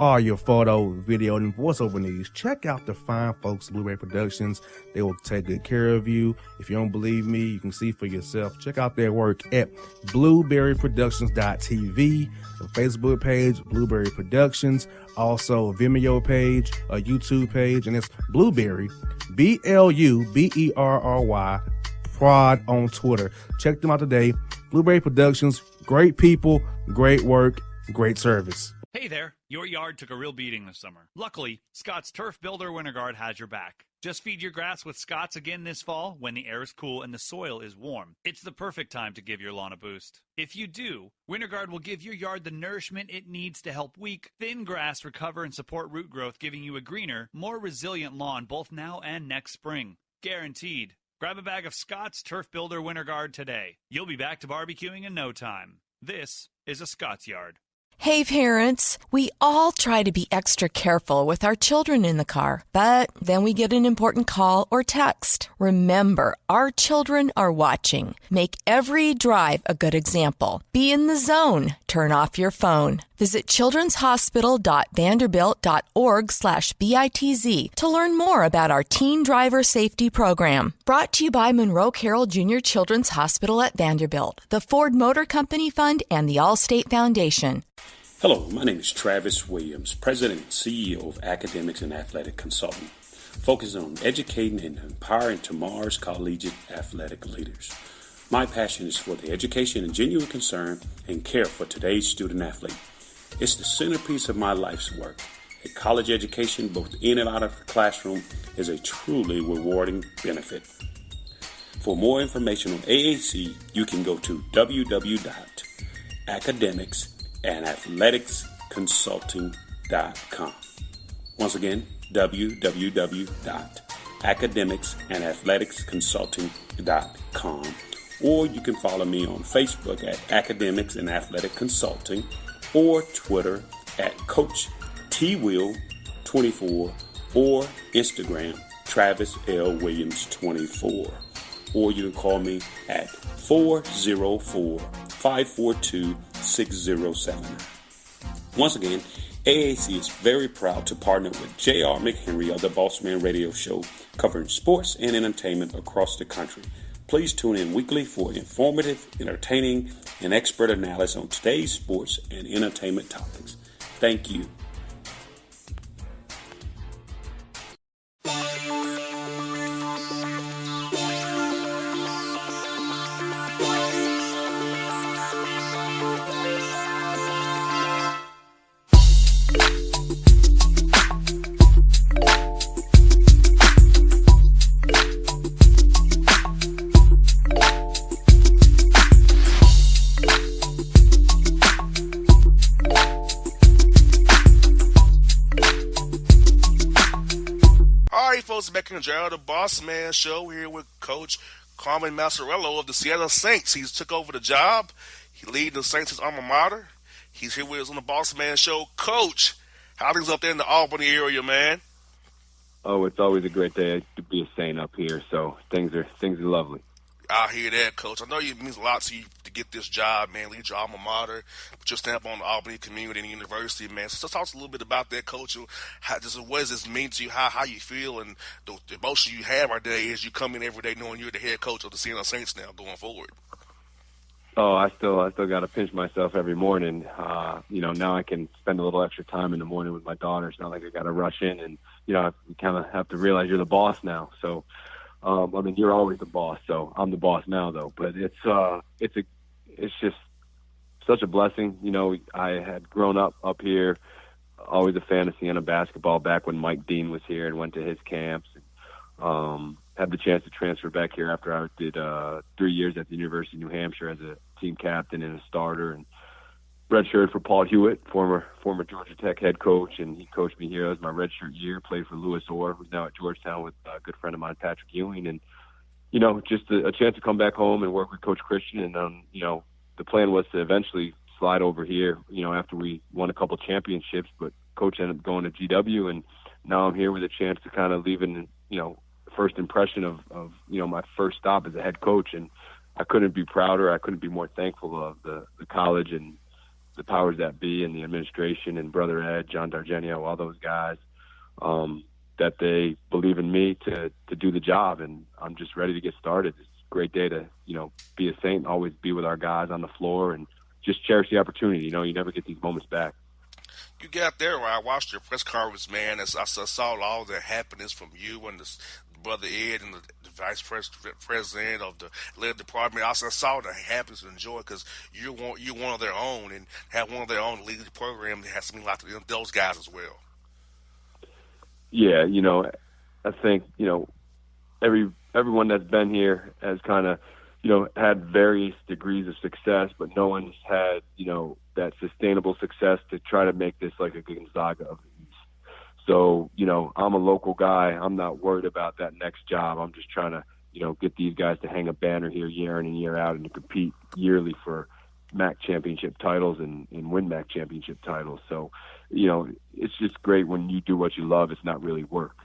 all your photo, video, and voiceover needs, check out the fine folks at Blueberry Productions. They will take good care of you. If you don't believe me, you can see for yourself. Check out their work at blueberryproductions.tv, the Facebook page, Blueberry Productions, also a Vimeo page, a YouTube page, and it's Blueberry, BLUBERRY, Prod on Twitter. Check them out today. Blueberry Productions, great people, great work, great service. Hey there, your yard took a real beating this summer. Luckily, Scott's Turf Builder Winter Guard has your back. Just feed your grass with Scott's again this fall when the air is cool and the soil is warm. It's the perfect time to give your lawn a boost. If you do, Winter Guard will give your yard the nourishment it needs to help weak, thin grass recover and support root growth, giving you a greener, more resilient lawn both now and next spring. Guaranteed. Grab a bag of Scott's Turf Builder Winter Guard today. You'll be back to barbecuing in no time. This is a Scott's Yard. Hey parents, we all try to be extra careful with our children in the car, but then we get an important call or text. Remember, our children are watching. Make every drive a good example. Be in the zone. Turn off your phone. Visit childrenshospital.vanderbilt.org/BITZ to learn more about our teen driver safety program. Brought to you by Monroe Carroll Jr. Children's Hospital at Vanderbilt, the Ford Motor Company Fund, and the Allstate Foundation. Hello, my name is Travis Williams, President and CEO of Academics and Athletic Consulting, focusing on educating and empowering tomorrow's collegiate athletic leaders. My passion is for the education and genuine concern and care for today's student athlete. It's the centerpiece of my life's work. A college education, both in and out of the classroom, is a truly rewarding benefit. For more information on AAC, you can go to www.academicsandathleticsconsulting.com. Once again, www.academicsandathleticsconsulting.com. Or you can follow me on Facebook at Academics and Athletic Consulting, or Twitter at Coach TWill24, or Instagram Travis L. Williams 24. Or you can call me at 404-542-6079. Once again, AAC is very proud to partner with J.R. McHenry of the Bossman Radio Show, covering sports and entertainment across the country. Please tune in weekly for informative, entertaining, and expert analysis on today's sports and entertainment topics. Thank you. Back in the Bossman Show here with Coach Carmen Maciariello of the Seattle Saints. He's took over the job. He leads the Saints' alma mater. He's here with us on the Bossman Show. Coach, how things up there in the Albany area, man? Oh, it's always a great day to be a Saint up here. So things are lovely. I hear that, Coach. I know it means a lot to you to get this job, man. Lead your alma mater, put your stamp on the Albany community and university, man. So talk to us a little bit about that, Coach. What does this mean to you? How you feel, and the emotion you have right there as you come in every day knowing you're the head coach of the Seattle Saints now going forward. Oh, I still got to pinch myself every morning. Now I can spend a little extra time in the morning with my daughter. It's not like I got to rush in, and you kind of have to realize you're the boss now. So. You're always the boss, so I'm the boss now, though. But it's just such a blessing. I had grown up here, always a fan of Siena basketball back when Mike Dean was here and went to his camps. Had the chance to transfer back here after I did 3 years at the University of New Hampshire as a team captain and a starter, and redshirt for Paul Hewitt, former Georgia Tech head coach, and he coached me here. It was my redshirt year. Played for Louis Orr, who's now at Georgetown with a good friend of mine, Patrick Ewing, and just a chance to come back home and work with Coach Christian. And the plan was to eventually slide over here, after we won a couple championships. But Coach ended up going to GW, and now I'm here with a chance to kind of leave an first impression of my first stop as a head coach, and I couldn't be prouder. I couldn't be more thankful of the college and the powers that be and the administration and Brother Ed, John Dargenio, all those guys, that they believe in me to do the job, and I'm just ready to get started. It's a great day to, be a Saint, always be with our guys on the floor, and just cherish the opportunity. You never get these moments back. You got there where I watched your press conference, man. As I saw all the happiness from you and Brother Ed and the vice president of the lead department. I also saw the happiness and joy because you're one of their own, and have one of their own league program that has something like those guys as well. Yeah, I think, everyone that's been here has kind of, had various degrees of success, but no one's had, that sustainable success to try to make this like a Gonzaga of the East. So, I'm a local guy. I'm not worried about that next job. I'm just trying to, get these guys to hang a banner here year in and year out and to compete yearly for MAC championship titles and win MAC championship titles. So, it's just great when you do what you love. It's not really work.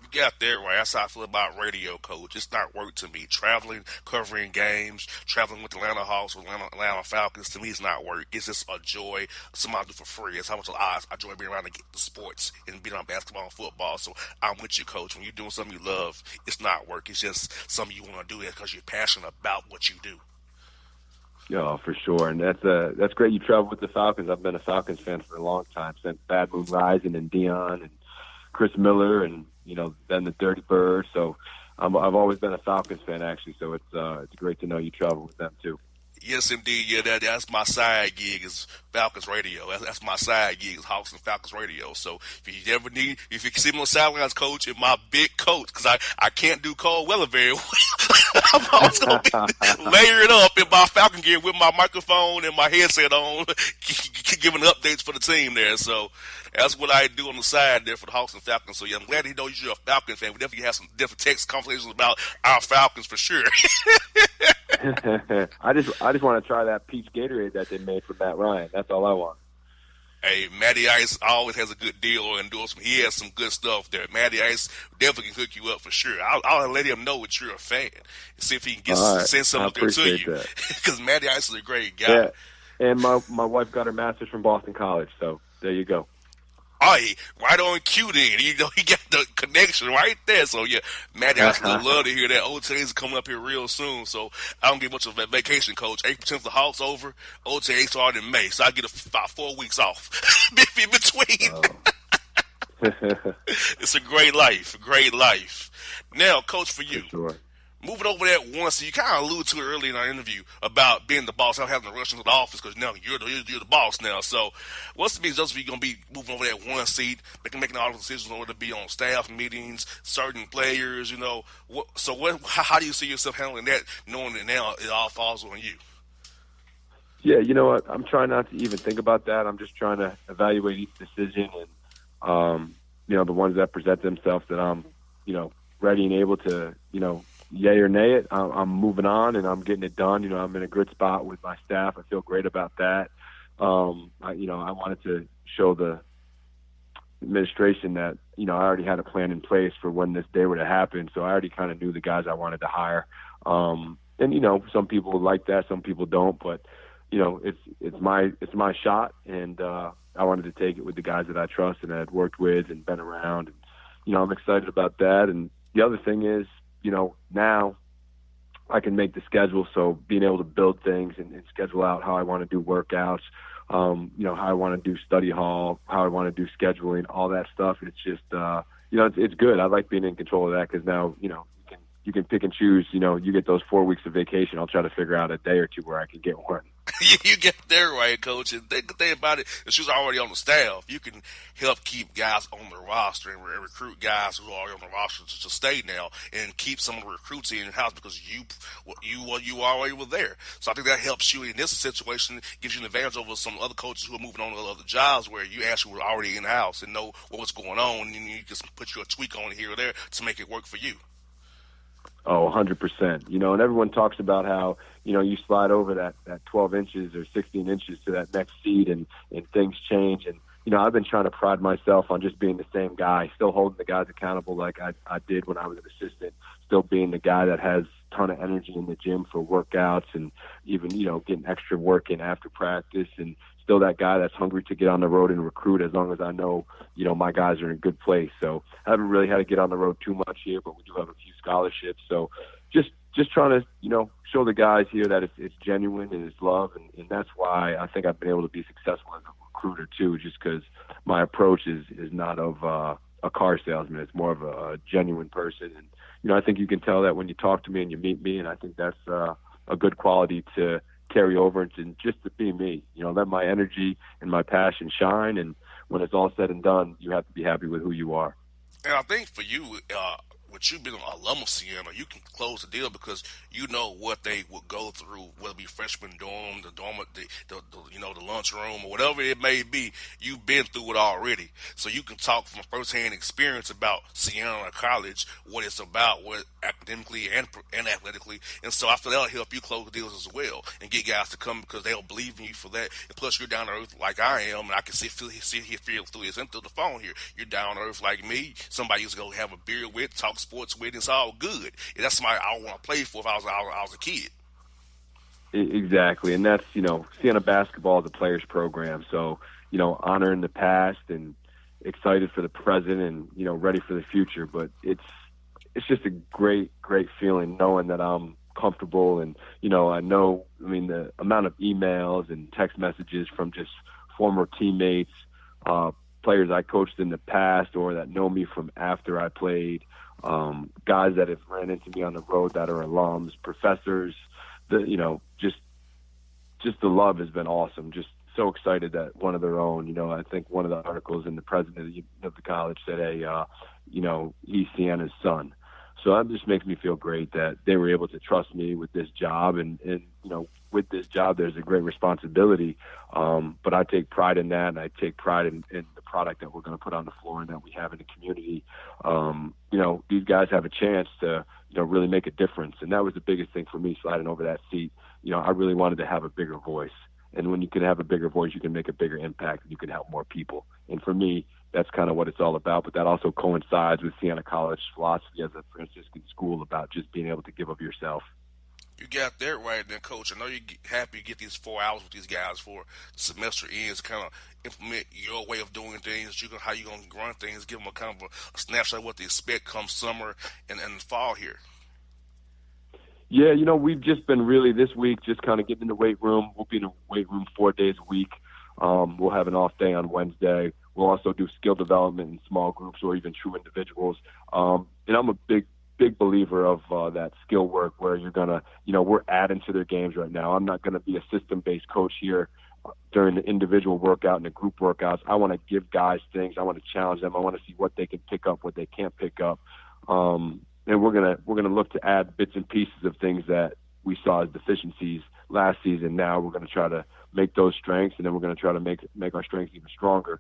You got there right. That's how I feel about radio, Coach. It's not work to me. Traveling, covering games, traveling with the Atlanta Hawks or Atlanta Falcons, to me, it's not work. It's just a joy, something I do for free. It's how much I enjoy being around the sports and being on basketball and football. So I'm with you, Coach. When you're doing something you love, it's not work. It's just something you want to do because you're passionate about what you do. Yeah, for sure. And that's great you travel with the Falcons. I've been a Falcons fan for a long time, since Bad Moon Rising and Dion and Chris Miller and, then the Dirty Bird. So I've always been a Falcons fan, actually. So it's great to know you travel with them, too. Yes, indeed. Yeah, that's my side gig is Falcons Radio. That's my side gig is Hawks and Falcons Radio. So if you can see me on sidelines, Coach, and my big coat, because I can't do cold weather very well, I'm always going to be layered up in my Falcon gear with my microphone and my headset on, giving updates for the team there. So that's what I do on the side there for the Hawks and Falcons. So, yeah, I'm glad you're a Falcon fan. We definitely have some different text conversations about our Falcons for sure. I just want to try that peach Gatorade that they made for Matt Ryan. That's all I want. Hey, Matty Ice always has a good deal or endorsement. He has some good stuff there. Matty Ice definitely can hook you up for sure. I'll let him know that you're a fan and see if he can send something there to you. Because Matty Ice is a great guy. Yeah. And my wife got her master's from Boston College, so there you go. Oh, right on cue then. He got the connection right there. So, yeah, Matty, I still love to hear that. OTAs are coming up here real soon, so I don't get much of a vacation, Coach. 8% the Hawks over. OTA start in May, so I get about 4 weeks off in between. Oh. It's a great life, Now, Coach, for you. For sure. Moving over that one, so you kind of alluded to it earlier in our interview about being the boss, not having to rush into the office because now you're the boss now. So what's the mean, Joseph, you're going to be moving over that one seat, making all the decisions in order to be on staff meetings, certain players, how do you see yourself handling that, knowing that now it all falls on you? Yeah, you know what? I'm trying not to even think about that. I'm just trying to evaluate each decision and, the ones that present themselves that I'm, ready and able to, yay or nay it, I'm moving on and I'm getting it done. I'm in a good spot with my staff. I feel great about that. I wanted to show the administration that, I already had a plan in place for when this day were to happen. So I already kind of knew the guys I wanted to hire. And, some people like that, some people don't, but, it's my shot. And, I wanted to take it with the guys that I trust and had worked with and been around. And, I'm excited about that. And the other thing is, now I can make the schedule. So being able to build things and schedule out how I want to do workouts, how I want to do study hall, how I want to do scheduling, all that stuff. It's just, it's good. I like being in control of that because now, you can pick and choose. You get those 4 weeks of vacation. I'll try to figure out a day or two where I can get one. You get there right, Coach. And the thing about it, if she's already on the staff, you can help keep guys on the roster and recruit guys who are already on the roster to stay now and keep some of the recruits in house because you already were there. So I think that helps you in this situation, gives you an advantage over some other coaches who are moving on to other jobs where you actually were already in house and know what's going on, and you just put your tweak on it here or there to make it work for you. Oh, 100%. And everyone talks about how, you slide over that 12 inches or 16 inches to that next seed and things change. And, I've been trying to pride myself on just being the same guy, still holding the guys accountable like I did when I was an assistant, still being the guy that has a ton of energy in the gym for workouts and even, getting extra work in after practice and, still that guy that's hungry to get on the road and recruit as long as I know, my guys are in a good place. So I haven't really had to get on the road too much here, but we do have a few scholarships. So just trying to, show the guys here that it's genuine and it's love. And that's why I think I've been able to be successful as a recruiter too, just because my approach is not of a car salesman. It's more of a genuine person. And, I think you can tell that when you talk to me and you meet me, and I think that's a good quality to carry over and just to be me, let my energy and my passion shine. And when it's all said and done, you have to be happy with who you are. And I think for you, with you being an alum of Siena, you can close the deal because you know what they would go through, whether it be freshman dorm, the lunchroom, or whatever it may be. You've been through it already, so you can talk from firsthand experience about Siena College, what it's about, what academically and athletically. And so I feel that'll help you close the deals as well and get guys to come because they'll believe in you for that. And plus, you're down to earth like I am, and I can feel through this and through the phone here. You're down to earth like me. Somebody who's gonna have a beer with, talk sports with, it's all good. And that's somebody I want to play for if I was a kid. Exactly, and that's, Siena basketball is a players program, so, honoring the past and excited for the present and, ready for the future. But it's just a great feeling knowing that I'm comfortable and, the amount of emails and text messages from just former teammates, players I coached in the past or that know me from after I played, guys that have ran into me on the road that are alums, professors, just the love has been awesome. Just so excited that one of their own, I think one of the articles in the president of the college said, hey, he's Siena's son. So that just makes me feel great that they were able to trust me with this job. And with this job, there's a great responsibility. But I take pride in that, and I take pride in the product that we're going to put on the floor and that we have in the community. These guys have a chance to, really make a difference. And that was the biggest thing for me sliding over that seat. I really wanted to have a bigger voice. And when you can have a bigger voice, you can make a bigger impact and you can help more people. And for me, that's kind of what it's all about. But that also coincides with Siena College's philosophy as a Franciscan school about just being able to give of yourself. You got that right there, Coach. I know you're happy to get these 4 hours with these guys for the semester ends, kind of implement your way of doing things, how you're going to run things, give them a kind of a snapshot of what they expect come summer and fall here. Yeah, we've just been really this week just kind of getting in the weight room. We'll be in the weight room 4 days a week. We'll have an off day on Wednesday. We'll also do skill development in small groups or even true individuals. And I'm a big believer of that skill work where you're going to, we're adding to their games right now. I'm not going to be a system-based coach here during the individual workout and the group workouts. I want to give guys things. I want to challenge them. I want to see what they can pick up, what they can't pick up. And we're gonna look to add bits and pieces of things that we saw as deficiencies last season. Now we're going to try to make those strengths, and then we're going to try to make our strengths even stronger.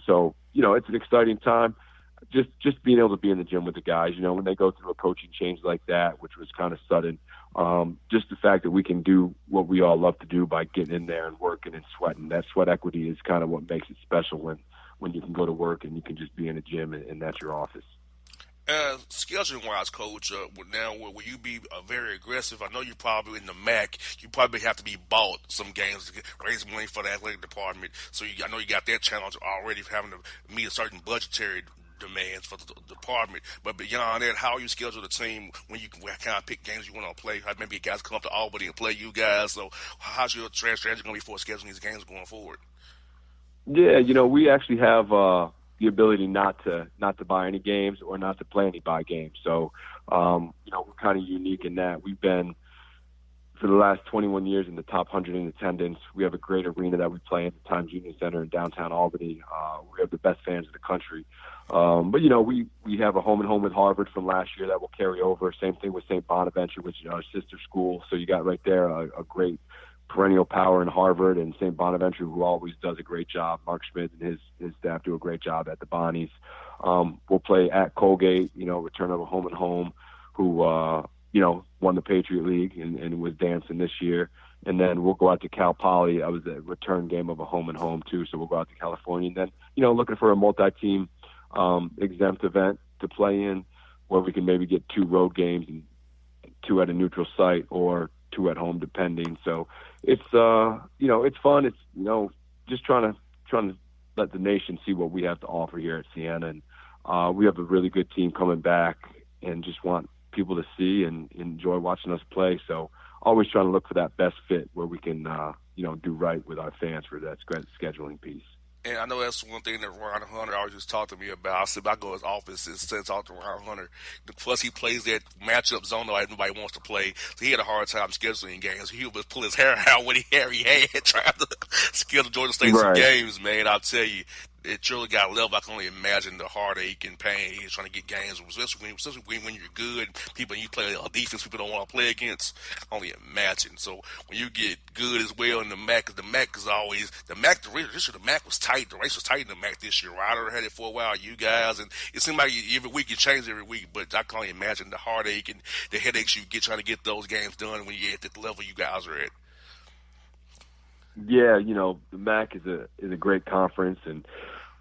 So it's an exciting time. Just being able to be in the gym with the guys, when they go through a coaching change like that, which was kind of sudden, just the fact that we can do what we all love to do by getting in there and working and sweating. That sweat equity is kind of what makes it special when you can go to work and you can just be in a gym and that's your office. Scheduling-wise, Coach, now will you be very aggressive? I know you're probably in the MAC. You probably have to be bought some games to raise money for the athletic department. So I know you got that challenge already of having to meet a certain budgetary demands for the department. But beyond that, how you schedule the team when you can kind of pick games you want to play? Maybe guys come up to Albany and play you guys. So how's your strategy going to be for scheduling these games going forward? Yeah, we actually have the ability not to buy any games or not to play any buy games. So, we're kind of unique in that we've been for the last 21 years in the top 100 in attendance. We have a great arena that we play in, the Times Union Center in downtown Albany. We have the best fans in the country. But we have a home and home with Harvard from last year that will carry over. Same thing with St. Bonaventure, which is our sister school. So you got right there a great perennial power in Harvard and St. Bonaventure, who always does a great job. Mark Schmidt and his staff do a great job at the Bonnies. We'll play at Colgate, return of a home and home, who, won the Patriot League and was dancing this year. And then we'll go out to Cal Poly. That was a return game of a home and home too. So we'll go out to California and then, looking for a multi-team exempt event to play in where we can maybe get 2 road games and 2 at a neutral site, or 2 at home, depending. So it's it's fun. It's just trying to let the nation see what we have to offer here at Siena, and we have a really good team coming back, and just want people to see and enjoy watching us play. So always trying to look for that best fit where we can do right with our fans for that scheduling piece. And I know that's one thing that Ron Hunter always just talked to me about. I said, I go to his office and talk to Ron Hunter. Plus, he plays that matchup zone that nobody wants to play. So he had a hard time scheduling games. He would pull his hair out when he had trying to schedule Georgia State some games, man. I'll tell you, it truly got a level. I can only imagine the heartache and pain he's trying to get games, especially when you're good. You play a defense people don't want to play against. I can only imagine. So when you get good as well in the MAC is always the MAC. The MAC was tight. The race was tight in the MAC this year. Ryder had it for a while. You guys, and it seemed like every week you change every week. But I can only imagine the heartache and the headaches you get trying to get those games done when you're at the level you guys are at. Yeah, the MAC is a great conference, and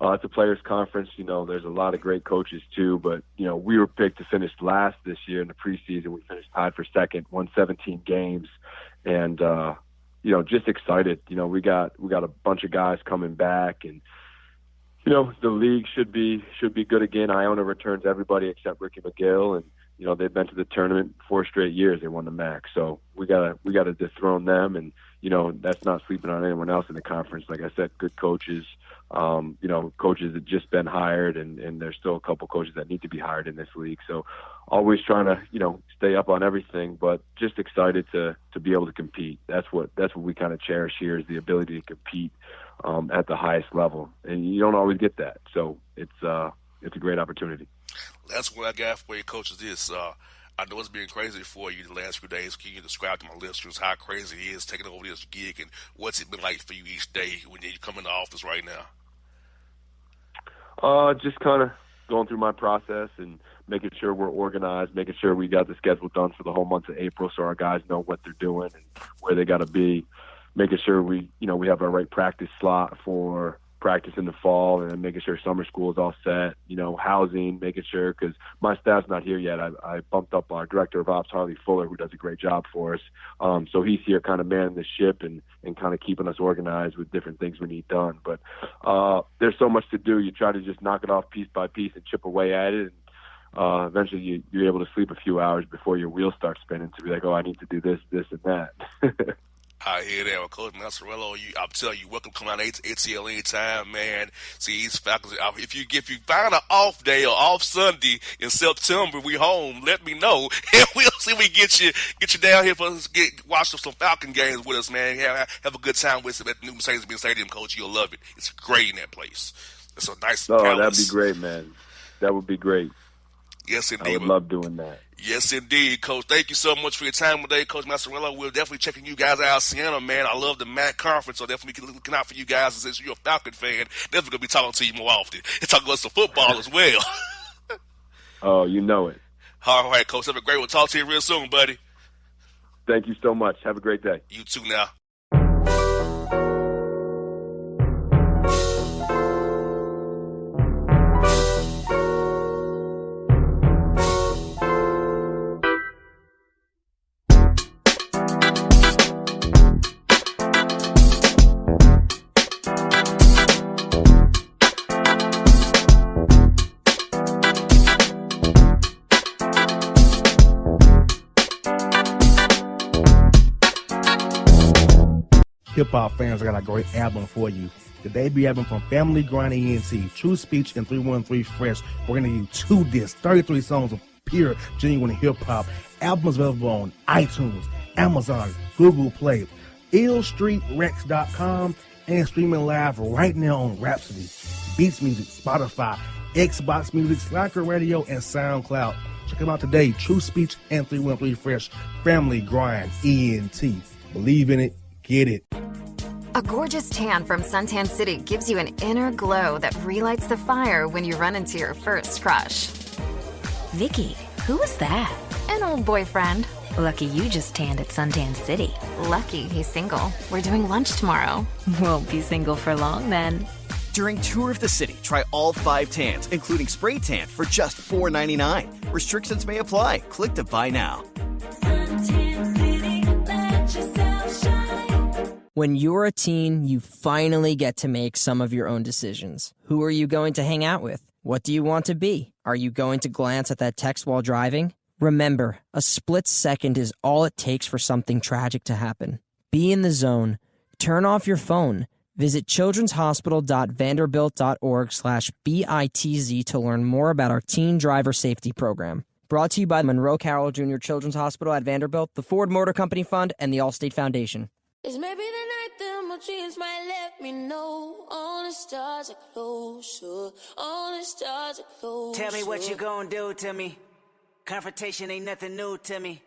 it's a players' conference. There's a lot of great coaches too, but we were picked to finish last this year in the preseason. We finished tied for second, won 17 games, and just excited. We got a bunch of guys coming back, and the league should be good again. Iona returns everybody except Ricky McGill, and they've been to the tournament 4 straight years. They won the MAC, so we gotta dethrone them, and that's not sleeping on anyone else in the conference. Like I said, good coaches. Coaches that just been hired, and there's still a couple coaches that need to be hired in this league. So always trying to, stay up on everything, but just excited to be able to compete. That's what we kind of cherish here, is the ability to compete at the highest level. And you don't always get that. So it's a great opportunity. That's what I got for you, Coach, is this. I know it's been crazy for you the last few days. Can you describe to my listeners how crazy it is taking over this gig, and what's it been like for you each day when you come into office right now? Just kind of going through my process and making sure we're organized, making sure we got the schedule done for the whole month of April so our guys know what they're doing and where they got to be, making sure we have our right practice slot for practice in the fall, and making sure summer school is all set, housing, making sure, because my staff's not here yet. I bumped up our director of ops, Harley Fuller, who does a great job for us. So he's here kind of manning the ship and kind of keeping us organized with different things we need done. But there's so much to do. You try to just knock it off piece by piece and chip away at it. And eventually you're able to sleep a few hours before your wheels start spinning to be like, oh, I need to do this, this, and that. I hear that. Well, Coach Maciariello, I'm telling you, welcome to come out ATL anytime, man. See, these faculty, if you find an off day or off Sunday in September, we home, let me know. And we'll see if we get you down here for us to watch some Falcon games with us, man. Have a good time with us at the new Mercedes-Benz Stadium, Coach. You'll love it. It's great in that place. It's a nice palace. That'd be great, man. That would be great. Yes, indeed. I would love doing that. Yes, indeed, Coach. Thank you so much for your time today, Coach Maciariello. We're definitely checking you guys out, Siena, man. I love the MAC conference, so definitely looking out for you guys. And since you're a Falcon fan, definitely going to be talking to you more often and talking about some football as well. Oh, you know it. All right, Coach. Have a great one. Talk to you real soon, buddy. Thank you so much. Have a great day. You too now. Hip-hop fans, I got a great album for you. The debut album from Family Grind ENT, True Speech and 313 Fresh. We're going to give you 2 discs, 33 songs of pure, genuine hip-hop. Albums available on iTunes, Amazon, Google Play, illstreetrex.com, and streaming live right now on Rhapsody, Beats Music, Spotify, Xbox Music, Slacker Radio, and SoundCloud. Check them out today. True Speech and 313 Fresh. Family Grind ENT. Believe in it. Get it. A gorgeous tan from Suntan City gives you an inner glow that relights the fire when you run into your first crush. Vicky, who was that? An old boyfriend. Lucky you just tanned at Suntan City. Lucky he's single. We're doing lunch tomorrow. Won't be single for long then. During Tour of the City, try all 5 tans, including spray tan, for just $4.99. Restrictions may apply. Click to buy now. Suntan City, When you're a teen, you finally get to make some of your own decisions. Who are you going to hang out with? What do you want to be? Are you going to glance at that text while driving? Remember, a split second is all it takes for something tragic to happen. Be in the zone. Turn off your phone. Visit childrenshospital.vanderbilt.org/BITZ to learn more about our teen driver safety program. Brought to you by Monroe Carroll Jr. Children's Hospital at Vanderbilt, the Ford Motor Company Fund, and the Allstate Foundation. It's maybe the night that my dreams might let me know all the stars are closer, all the stars are closer. Tell me what you gonna do to me. Confrontation ain't nothing new to me.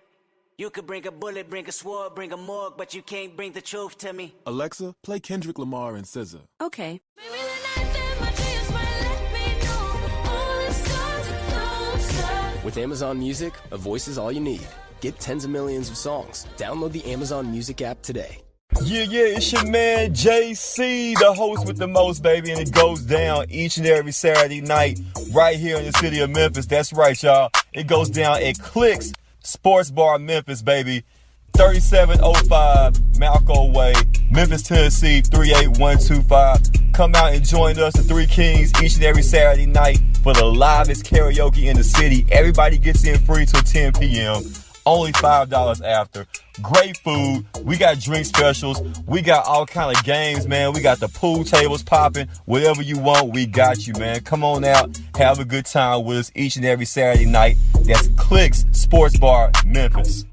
You could bring a bullet, bring a sword, bring a morgue, but you can't bring the truth to me. Alexa, play Kendrick Lamar and SZA. Okay. Maybe the night that my dreams might let me know all the stars are closer. With Amazon Music, a voice is all you need. Get tens of millions of songs. Download the Amazon Music app today. Yeah, it's your man JC, the host with the most, baby, and it goes down each and every Saturday night right here in the city of Memphis. That's right, y'all. It goes down at Clicks Sports Bar Memphis, baby. 3705 Malco Way, Memphis, Tennessee, 38125. Come out and join us, the Three Kings, each and every Saturday night for the livest karaoke in the city. Everybody gets in free till 10 p.m. Only $5 after. Great food. We got drink specials. We got all kind of games, man. We got the pool tables popping. Whatever you want, we got you, man. Come on out. Have a good time with us each and every Saturday night. That's Clicks Sports Bar, Memphis.